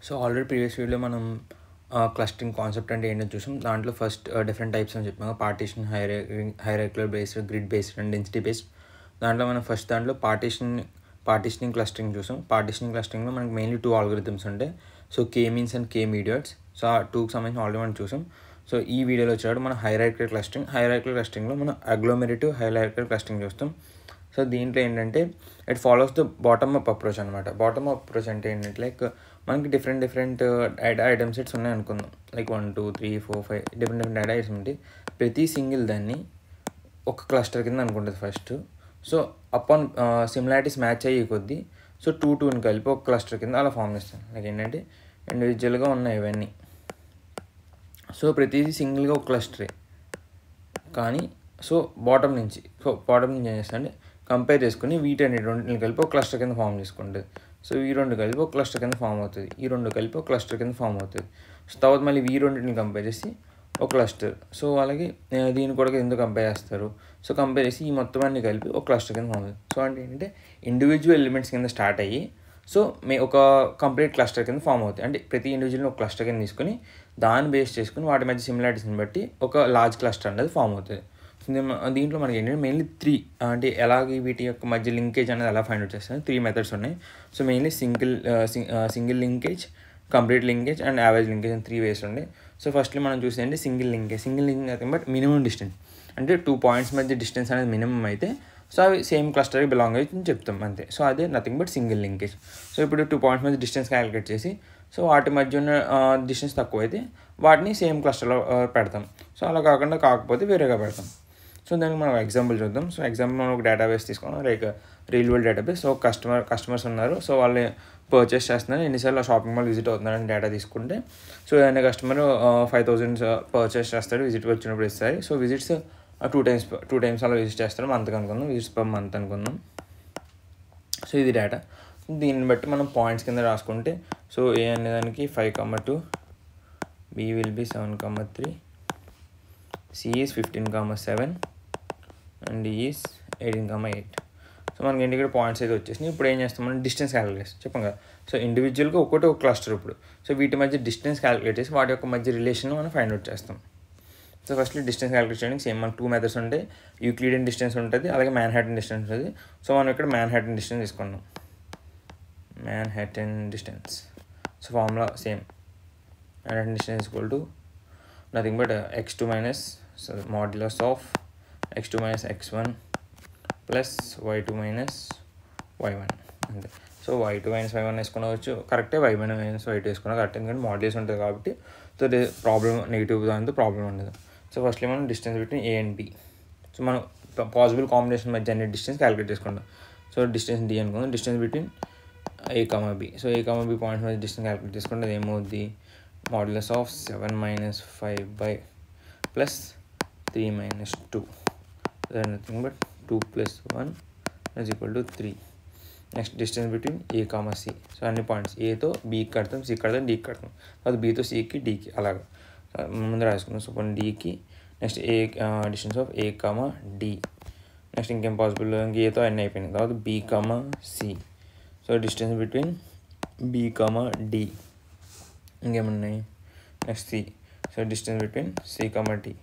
So already previous వీడియోలో మనం clustering concept అంటే ఏంటో చూసాం. దాంట్లో ఫస్ట్ డిఫరెంట్ టైప్స్ అని చెప్పాము. Partition, hierarchical based, grid based and density based. దాంట్లో మనం ఫస్ట్ దాంట్లో పార్టీషనింగ్ క్లస్టరింగ్ చూసాం. పార్టీషనింగ్ క్లస్టరింగ్లో మనకి మెయిన్లీ 2 ఆల్గోరిథమ్స్ ఉంటాయి. So K means and K medoids. So ఆ 2కి సంబంధించిన ఆల్రెడీ మనం చూసాం. సో ఈ వీడియోలో వచ్చాడు మన హైరార్కికల్ క్లస్టరింగ్లో మనం అగ్లోమెరేటివ్ హైరార్కికల్ క్లస్టరింగ్ చూస్తాం. సో దీంట్లో ఏంటంటే it follows the bottom up approach అనమాట. బాటమ్ అప్ అప్రోచ్ అంటే ఏంటంటే లైక్ మనకి డిఫరెంట్ డేటా ఐటమ్ సెట్స్ ఉన్నాయి అనుకుందాం. లైక్ 1 2 3 4 5 డిఫరెంట్ డేటా ఐటమ్స్ ఉంటాయి. ప్రతి సింగిల్ దాన్ని ఒక క్లస్టర్ కింద అనుకుంటుంది first. So upon similarities match అయ్యే కొద్దీ సో 2ని కలిపి ఒక క్లస్టర్ కింద అలా ఫామ్ చేస్తాం. లైక్ ఏంటంటే ఇండివిజువల్గా ఉన్నాయి ఇవన్నీ. సో ప్రతిదీ సింగిల్గా ఒక క్లస్టరే కానీ సో బాటమ్ నుంచి ఏం చేస్తానంటే కంపేర్ చేసుకుని రెండింటిని కలిపి ఒక క్లస్టర్ కింద ఫామ్ చేసుకుంటుంది. సో ఈ రెండు కలిపి ఒక క్లస్టర్ కింద ఫామ్ అవుతుంది. ఈ రెండు కలిపి ఒక క్లస్టర్ కింద ఫామ్ అవుతుంది. సో తర్వాత మళ్ళీ రెండింటిని కంపేర్ చేసి ఒక క్లస్టర్. సో అలాగే దీన్ని కూడా ఎందుకు కంపేర్ చేస్తారు? సో కంపేర్ చేసి ఈ మొత్తం అన్ని కలిపి ఒక క్లస్టర్ కింద ఫామ్ అవుతుంది. సో అంటే ఏంటంటే ఇండివిజువల్ ఎలిమెంట్స్ కింద స్టార్ట్ అయ్యి సో ఒక కంప్లీట్ క్లస్టర్ కింద ఫామ్ అవుతాయి. అంటే ప్రతి ఇండివిజువల్ని ఒక క్లస్టర్ కింద తీసుకుని దాన్ని బేస్ చేసుకుని వాటి మధ్య సిమిలారిటీస్ని బట్టి ఒక లార్జ్ క్లస్టర్ అనేది ఫామ్ అవుతుంది. దీంట్లో మనకి ఏంటంటే మెయిన్లీ 3 అంటే ఎలాగ వీటి యొక్క మధ్య లింకేజ్ అనేది ఎలా ఫైండ్ అవుట్ చేస్తాను 3 మెథడ్స్ ఉన్నాయి. So mainly single linkage, complete linkage and average linkage అని 3 వేస్ ఉన్నాయి. సో ఫస్ట్లీ మనం చూసేది single linkage nothing but minimum distance. అంటే 2 పాయింట్స్ మధ్య డిస్టెన్స్ అనేది మినిమం అయితే సో అవి సేమ్ క్లస్టర్కి బిలాంగ్ అవుతుంది చెప్తాం అంతే. సో అదే nothing but single linkage. So ఇప్పుడు 2 పాయింట్స్ మధ్య డిస్టెన్స్ క్యాలిక్యులేట్ చేసి సో వాటి మధ్య ఉన్న డిస్టెన్స్ తక్కువ అయితే వాటిని సేమ్ క్లస్టర్లో పెడతాం. సో అలా కాకపోతే వేరేగా పెడతాం. సో దానికి మనం ఎగ్జాంపుల్ చూద్దాం. సో ఎగ్జాంపుల్ మనం ఒక డేటాబేస్ తీసుకున్నాం, like real world database. So customers ఉన్నారు. సో వాళ్ళు పర్చేస్ చేస్తున్నారు, ఎన్నిసార్లు షాపింగ్ మాల్ విజిట్ అవుతున్నారని డేటా తీసుకుంటే సో ఏదైనా కస్టమర్ 5,000 పర్చేస్ చేస్తాడు విజిట్ వచ్చినప్పుడు ఇస్తారు. సో విజిట్స్ 2 టైమ్స్ అలా విజిట్ చేస్తారు మంత్కి అనుకుందాం, విజిట్స్ పర్ మంత్ అనుకుందాం. సో ఇది డేటా. దీన్ని బట్టి మనం పాయింట్స్ కింద రాసుకుంటే సో ఏ అనేదానికి 5,2, B will be 7,3, C is 15,7 and D is 18,8. So మనకి ఏంటి ఇక్కడ పాయింట్స్ అయితే వచ్చేసినాయి. ఇప్పుడు ఏం చేస్తాం మనం డిస్టెన్స్ క్యాలిక్యులేట్ చెప్పాం కదా. సో ఇండివిజువల్గా ఒక క్లస్టర్ ఇప్పుడు. సో వీటి మధ్య డిస్టెన్స్ క్యాలిక్యులేట్ చేసి వాటి యొక్క మధ్య రిలేషన్ మనం ఫైండ్ అవుట్ చేస్తాం. సో ఫస్ట్లీ డిస్టెన్స్ క్యాలిక్యులేట్ చేయడానికి సేమ్ మనకు 2 మెథడ్స్ ఉంటాయి. యూక్లిడియన్ డిస్టెన్స్ ఉంటుంది, అలాగే మ్యాన్హాటన్ డిస్టెన్స్ ఉంటుంది. సో మనం ఇక్కడ మ్యాన్హాటన్ డిస్టెన్స్ తీసుకున్నాం. Manhattan distance so formula same. Manhattan distance equal to nothing but x2 minus modulus of x2 minus x1 plus y2 minus y1 అంతే. So y2 minus y1 వేసుకునవచ్చు కరెక్టే, y1 minus y2 వేసుకున్నా correct, ఎందుకంటే modulus ఉంటుంది కాబట్టి. So problem negative దాంతో problem ఉండదు. So firstly మనం distance between A and B. So మనం పాసిబుల్ కాంబినేషన్ మధ్య అన్ని డిస్టెన్స్ క్యాలిక్యులేట్ చేసుకుంటాం. సో డిస్టెన్స్ D అనుకుందాం. Distance between A, B. So A, B points మధ్య డిస్టెన్స్ క్యాలిక్యులేట్ చేసుకుంటే అది ఏమవుద్ది? Modulus of 7 minus 5 by plus 3 minus 2. Then nothing but 2 plus 1 is equal to 3. Next distance between A, C. So అన్ని points ఏతో B కడతాం, C కడతాం, D కడతాం. అది Bతో Cకి, Dకి అలాగా ముందు రాసుకుందాం. సో Dకి next A distance of A, D. Next ఇంకేం పాసిబుల్, ఏతో అన్నీ అయిపోయినాయి. తర్వాత B, C. So distance between B, D. ఇంకేమున్నాయి? Next C. So distance between C, D.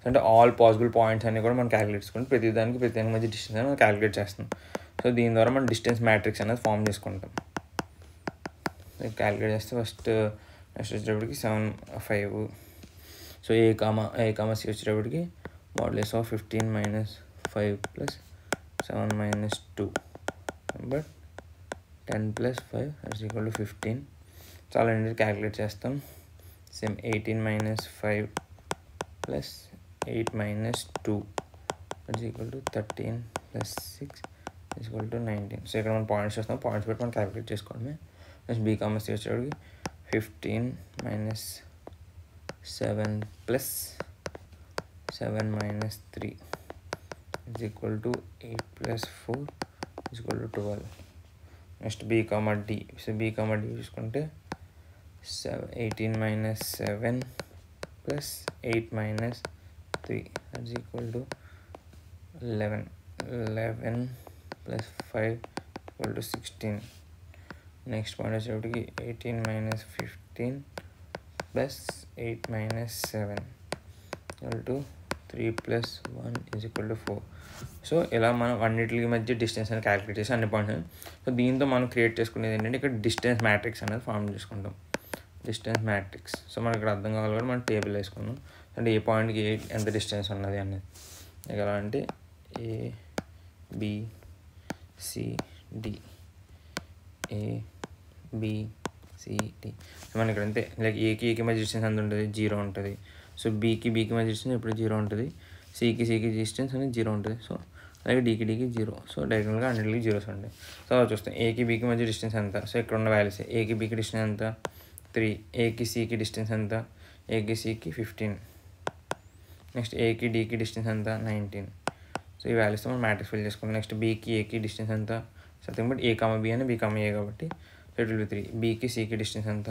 అంటే ఆల్ పాసిబుల్ పాయింట్స్ అన్నీ కూడా మనం క్యాలిక్యులేట్ చేసుకుంటాం. ప్రతి మధ్య డిస్టెన్స్ అనేది మనం క్యాలిక్యులేట్ చేస్తాం. సో దీని ద్వారా మనం డిస్టెన్స్ మ్యాట్రిక్స్ అనేది ఫామ్ చేసుకుంటాం. క్యాలిక్యులేట్ చేస్తే ఫస్ట్ నెక్స్ట్ వచ్చేటప్పటికి 7 5. సో A, C వచ్చేటప్పటికి modulus of 15 minus 5 plus 7 minus 2 but 10 plus 5 is equal to 15. చాలా ఏంటి క్యాలిక్యులేట్ చేస్తాం. Same 18 minus 5 plus 8 minus 2 is equal to 13 plus 6 is equal to 19. So ఇక్కడ మనం పాయింట్స్ చేస్తాం, పాయింట్స్ పెట్టి మనం క్యాలిక్యులేట్ చేసుకోవడమే. నెక్స్ట్ B, C వచ్చేటప్పటికి 15 minus 7 plus 7 minus 3 is equal to 8 plus 4 is equal to 12. Next B, D. So B, D చూసుకుంటే 18 minus 7 plus 8 minus 3 is equal to 11. 11 plus 5 equal to 16. Next point వచ్చేటప్పటికి 18 - 15 + 8 - 7 = 3 + 1 = 4. So ఇలా మనం అన్నిటికి మధ్య distance అని calculate చేసి అన్ని పాయింట్స్. సో దీంతో మనం క్రియేట్ చేసుకునేది ఏంటంటే ఇక్కడ డిస్టెన్స్ మ్యాట్రిక్స్ అనేది ఫామ్ చేసుకుంటాం. Distance matrix. సో మనకి ఇక్కడ అర్థం కావాలి కూడా మనం టేబుల్ వేసుకున్నాం అంటే ఏ పాయింట్కి ఎంత డిస్టెన్స్ ఉన్నది అనేది. ఎలా అంటే A B C D A B C D. మనకి ఇక్కడ అంతే. లైక్ ఏకి మధ్య డిస్టెన్స్ ఎంత ఉంటుంది? 0 ఉంటుంది. సో బీకి మధ్య డిస్టెన్స్ ఎప్పుడు 0 ఉంటుంది. సికి డిస్టెన్స్ అనేది 0 ఉంటుంది. సో అలాగే డీకి 0. సో డైరెక్ట్గా అన్నిటికి జీరోస్ ఉంటాయి. సో అలా చూస్తాం. ఏకి బీకి మధ్య డిస్టెన్స్ ఎంత? సో ఇక్కడ ఉన్న వాల్యూస్ ఏకి బీకి డిస్టెన్స్ ఎంత? 3. ఏకి సికి డిస్టెన్స్ ఎంత? ఏకి సికి 15. నెక్స్ట్ ఏకి డీకి డిస్టెన్స్ ఎంత? 19. సో ఈ వాల్యూస్తో మనం మ్యాట్రిక్స్ ఫిల్ చేసుకుంటాం. నెక్స్ట్ బీకి ఏకి డిస్టెన్స్ ఎంత? సంథింగ్ బట్ A, B అని B, A కాబట్టి సో ఇట్ విల్ బి 3. బీకి సికి డిస్టెన్స్ ఎంత?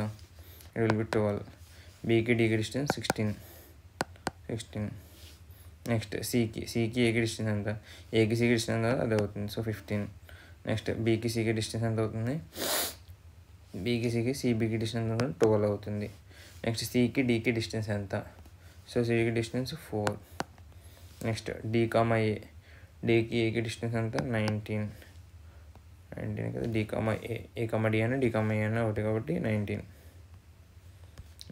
It will be 12. బీకి డీకి డిస్టెన్స్ 16. నెక్స్ట్ సికి ఏకి డిస్టెన్స్ ఎంత? ఏకి సికి డిస్టెన్స్ ఎంత? అది అవుతుంది. సో 15. నెక్స్ట్ బీకి సికి డిస్టెన్స్ ఎంత అవుతుంది? బీకి సికి సిబికి డిస్టెన్స్ ఎంత? 12 అవుతుంది. నెక్స్ట్ సికి డీకి డిస్టెన్స్ ఎంత? సో సికి డిస్టెన్స్ 4. Next D, A. డీకి ఏకి డిస్టెన్స్ ఎంత? 19 కదా. D, A, D అని D, A అని ఒకటి కాబట్టి 19.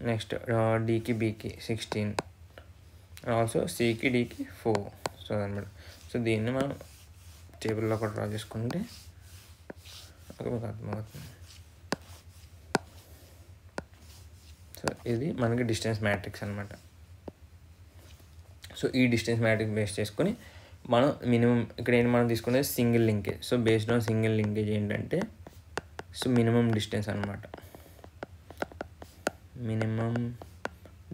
నెక్స్ట్ డీకి బీకి 16. ఆల్సో సికి డీకి 4. సో అనమాట. సో దీన్ని మనం టేబుల్లో కూడా డ్రా చేసుకుంటే మీకు అర్థమవుతుంది. సో ఇది మనకి డిస్టెన్స్ మ్యాట్రిక్స్ అనమాట. సో ఈ డిస్టెన్స్ మ్యాట్రిక్స్ బేస్ చేసుకొని మనం మినిమం ఇక్కడ ఏంటి మనం తీసుకునేది single linkage. So based on single linkage ఏంటంటే సో మినిమం డిస్టెన్స్ అనమాట. మినిమం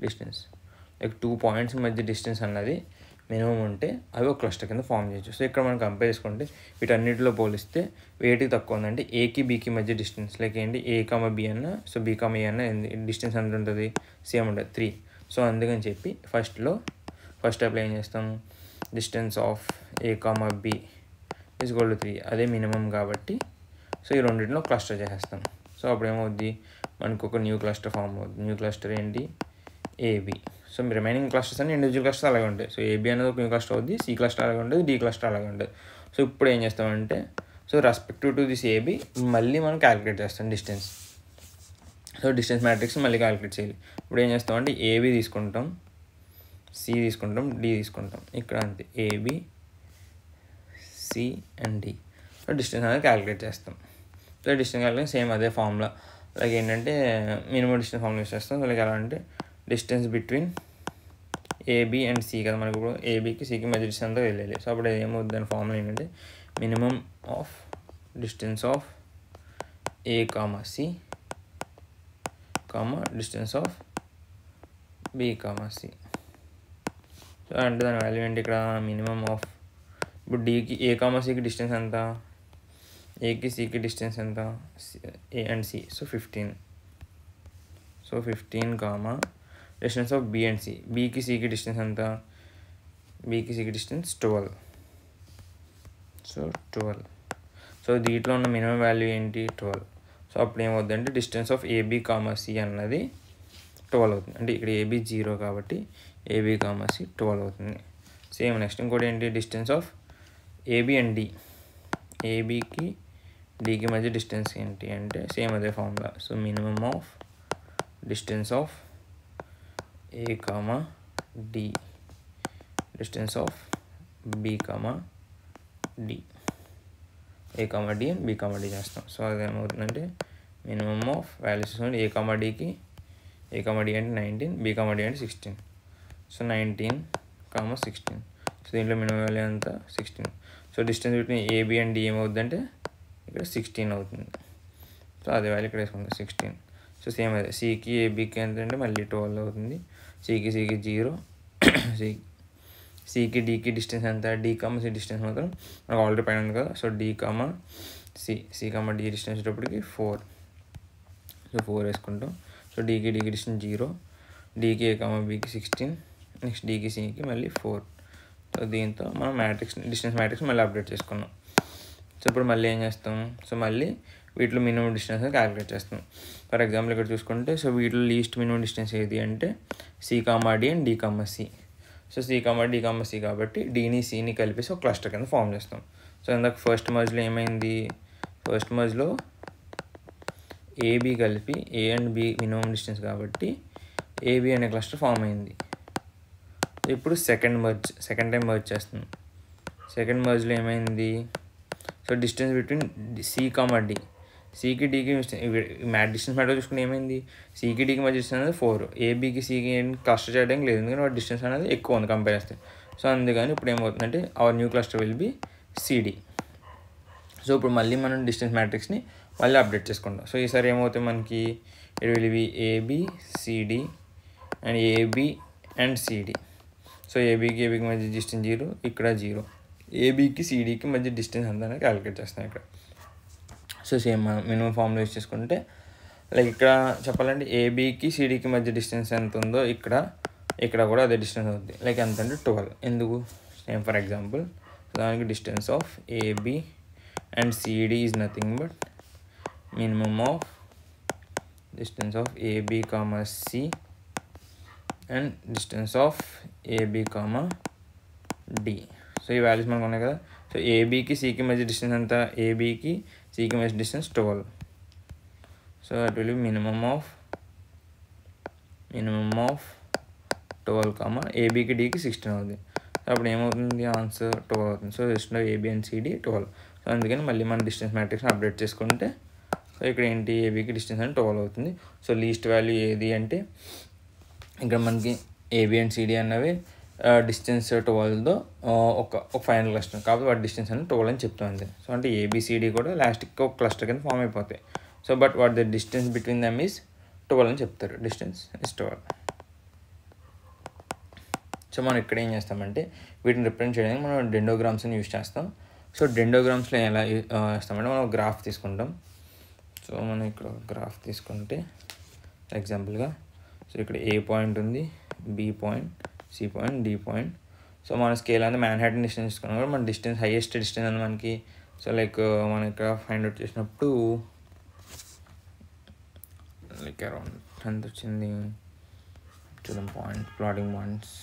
డిస్టెన్స్ లైక్ 2 పాయింట్స్ మధ్య డిస్టెన్స్ అన్నది మినిమం ఉంటే అవి ఒక క్లస్టర్ కింద ఫామ్ చేయొచ్చు. సో ఇక్కడ మనం కంపేర్ చేసుకుంటే వీటన్నిటిలో పోలిస్తే వేటికి తక్కువ ఉందంటే ఏకి బీకి మధ్య డిస్టెన్స్ లైక్ ఏంటి A, B అన్న సో B, A అన్న డిస్టెన్స్ ఎంత ఉంటుంది? సేమ్ ఉంటుంది 3. సో అందుకని చెప్పి ఫస్ట్ స్టెప్లో ఏం చేస్తాం? డిస్టెన్స్ ఆఫ్ A, B = 3 అదే మినిమం కాబట్టి సో ఈ రెండింటిలో క్లస్టర్ చేసేస్తాం. సో అప్పుడు ఏమవుద్ది? మనకు ఒక న్యూ క్లస్టర్ ఫామ్ అవుతుంది. న్యూ క్లస్టర్ ఏంటి? AB. సో రిమైనింగ్ క్లస్టర్స్ అన్ని ఇండివిజువల్ క్లస్టర్స్ అలాగే ఉంటాయి. సో AB అనేది ఒక న్యూ క్లస్టర్ అవుద్ది. C క్లస్టర్ అలాగే ఉంటుంది. D క్లస్టర్ అలాగే ఉంటుంది. సో ఇప్పుడు ఏం చేస్తామంటే so respective to this AB మళ్ళీ మనం క్యాలిక్యులేట్ చేస్తాం డిస్టెన్స్. సో డిస్టెన్స్ మ్యాట్రిక్స్ మళ్ళీ క్యాలిక్యులేట్ చేయాలి. ఇప్పుడు ఏం చేస్తామంటే AB తీసుకుంటాం, C తీసుకుంటాం, D తీసుకుంటాం. ఇక్కడ అంతే AB, C and D. So distance అనేది క్యాలిక్యులేట్ చేస్తాం. సో డిస్టెన్స్ క్యాలిక్యులేట్ సేమ్ అదే ఫార్ములా లైక్ ఏంటంటే మినిమం డిస్టెన్స్ ఫార్ములా యూస్ చేస్తాం. సో లైక్ ఎలా అంటే distance between AB and C కదా. మనకు ఇప్పుడు ఏబీకి సికి మధ్య డిస్టెన్స్ అంతా వెళ్ళాలి. సో అప్పుడు ఏమవుతుంది? దాని ఫార్ములా ఏంటంటే minimum of distance of A, C distance of B, C. So అంటే దాని వాల్యూ ఏంటి? ఇక్కడ మినిమం ఆఫ్ ఇప్పుడు డీకి A, Cకి డిస్టెన్స్ ఎంత? ఏకి సికి డిస్టెన్స్ ఎంత? A and C. So 15. So 15 distance of B and C. బీకి సికి డిస్టెన్స్ ఎంత? బీకి సికి డిస్టెన్స్ 12. సో 12. సో దీంట్లో ఉన్న మినిమం వాల్యూ ఏంటి? 12. సో అప్పుడు ఏమవుతుందంటే డిస్టెన్స్ ఆఫ్ AB, C అన్నది 12 అవుతుంది. అంటే ఇక్కడ AB 0 కాబట్టి AB, C 12 అవుతుంది. సేమ్ నెక్స్ట్ ఇంకోటి ఏంటి? Distance of AB and D. ఏబీకి డీకి మధ్య డిస్టెన్స్ ఏంటి అంటే సేమ్ అదే formula. So minimum of distance of A, D distance of B, D. A, D and B, D చేస్తాం. సో అది ఏమవుతుందంటే minimum of values A, Dకి A, D అంటే 19, B, D అంటే 16. So 19, 16. So దీంట్లో మినిమం వాల్యూ ఎంత? 16. So distance between AB and D ఏమవుతుందంటే ఇక్కడ 16 అవుతుంది. సో అదే వాల్యూ ఇక్కడ వేసుకుంటాం 16. సో సేమ్ అదే సికి ఏబీకి ఎంత అంటే మళ్ళీ 12 అవుతుంది. సికి 0, సికి డీకి డిస్టెన్స్ ఎంత? D, C డిస్టెన్స్ మాత్రం మనకు ఆల్రెడీ పైన ఉంది కదా. So D, C, D distance వచ్చేటప్పటికి 4. సో 4 వేసుకుంటాం. సో డీకి డిస్టెన్స్ 0, డీకి A, Bకి 16, నెక్స్ట్ డీకి సికి మళ్ళీ 4. సో దీంతో మనం డిస్టెన్స్ మ్యాట్రిక్స్ మళ్ళీ అప్డేట్ చేసుకున్నాం. సో ఇప్పుడు మళ్ళీ ఏం చేస్తాం? సో మళ్ళీ వీటిలో మినిమం డిస్టెన్స్ క్యాలిక్యులేట్ చేస్తాం. ఫర్ ఎగ్జాంపుల్ ఇక్కడ చూసుకుంటే సో వీటిలో లీస్ట్ మినిమం డిస్టెన్స్ ఏది అంటే C, D and D, C. So C, D, C కాబట్టి Dని Cని కలిపేసి ఒక క్లస్టర్ కింద ఫామ్ చేస్తాం. సో ఇందాక ఫస్ట్ మర్జ్లో ఏమైంది, ఫస్ట్ మర్జ్లో AB కలిపి A and B minimum distance కాబట్టి AB అనే క్లస్టర్ ఫామ్ అయింది. ఇప్పుడు సెకండ్ టైం మర్జ్ చేస్తున్నాం. సెకండ్ మర్జ్లో ఏమైంది, so distance between C, D, Cకి Dకి డిస్టెన్స్ మ్యాటర్ చూసుకుని ఏమైంది, Cకి Dకి మధ్య డిస్టెన్స్ అనేది 4, ఏబీకి Cకి క్లస్టర్ చేయడానికి లేదు ఎందుకంటే వాటి డిస్టెన్స్ అనేది ఎక్కువ ఉంది కంపేర్ చేస్తే. సో అందుకని ఇప్పుడు ఏమవుతుందంటే our new cluster will be CD. So ఇప్పుడు మళ్ళీ మనం డిస్టెన్స్ మ్యాట్రిక్స్ని మళ్ళీ అప్డేట్ చేసుకుంటాం. సో ఈసారి ఏమవుతాయి మనకి, it will be AB, CD and AB and CD. So ఏబీకి మధ్య డిస్టెన్స్ 0, ఇక్కడ 0. ఏబీకి CDకి మధ్య డిస్టెన్స్ అంతా క్యాలిక్యులేట్ చేస్తాం ఇక్కడ. So same minimum formula use చేసుకుంటే లైక్ ఇక్కడ చెప్పాలంటే ఏబీకి CDకి మధ్య డిస్టెన్స్ ఎంత ఉందో ఇక్కడ కూడా అదే డిస్టెన్స్ అవుతుంది. లైక్ ఎంత అంటే 12. ఎందుకు, సేమ్ ఫర్ ఎగ్జాంపుల్ దానికి distance of AB and CD is nothing but minimum of distance of AB, C and distance of AB, D. So ఈ వాల్యూస్ మనకు ఉన్నాయి కదా. సో ఏబీకి Cకి మధ్య డిస్టెన్స్ ఎంత, ఏబీకి Cకి మధ్య distance 12. So at will be minimum of 12, ఏబీకి Dకి 16 అవుతుంది. So అప్పుడు ఏమవుతుంది, ఆన్సర్ 12 అవుతుంది. So distance of AB and CD 12. So అందుకని మళ్ళీ మన డిస్టెన్స్ మ్యాట్రిక్స్ని అప్డేట్ చేసుకుంటే సో ఇక్కడ ఏంటి, ఏబీకి డిస్టెన్స్ అంటే 12 అవుతుంది. సో లీస్ట్ వాల్యూ ఏది అంటే ఇక్కడ మనకి AB అండ్ CD అన్నవి డిస్టెన్స్ 12తో ఒక ఫైనల్ క్లస్టర్ కాబట్టి వాటి డిస్టెన్స్ అనేది 12 అని చెప్తాం అంతే. సో అంటే ABCD కూడా లాస్ట్కి ఒక క్లస్టర్ కింద ఫామ్ అయిపోతాయి. So but what the distance between dum is 12 అని చెప్తారు, డిస్టెన్స్ ఇస్ 12. సో మనం ఇక్కడ ఏం చేస్తామంటే వీటిని రిప్రజెంట్ చేయడానికి మనం డెండోగ్రామ్స్ని యూజ్ చేస్తాం. సో డెండోగ్రామ్స్లో ఎలా చేస్తామంటే మనం గ్రాఫ్ తీసుకుంటాం. సో మనం ఇక్కడ గ్రాఫ్ తీసుకుంటే ఎగ్జాంపుల్గా సో ఇక్కడ A పాయింట్ ఉంది, B point, C point, D point. So మన స్కేల్ అనేది మ్యాన్హాటన్ డిస్టెన్స్ తీసుకున్నాం కూడా మన డిస్టెన్స్ హైయెస్ట్ డిస్టెన్స్ అని మనకి. సో లైక్ మనం ఇక్కడ ఫైండ్ అవుట్ చేసినప్పుడు లైక్ అరౌండ్ ఎంత వచ్చింది చూద్దాం, ప్లాటింగ్ పాయింట్స్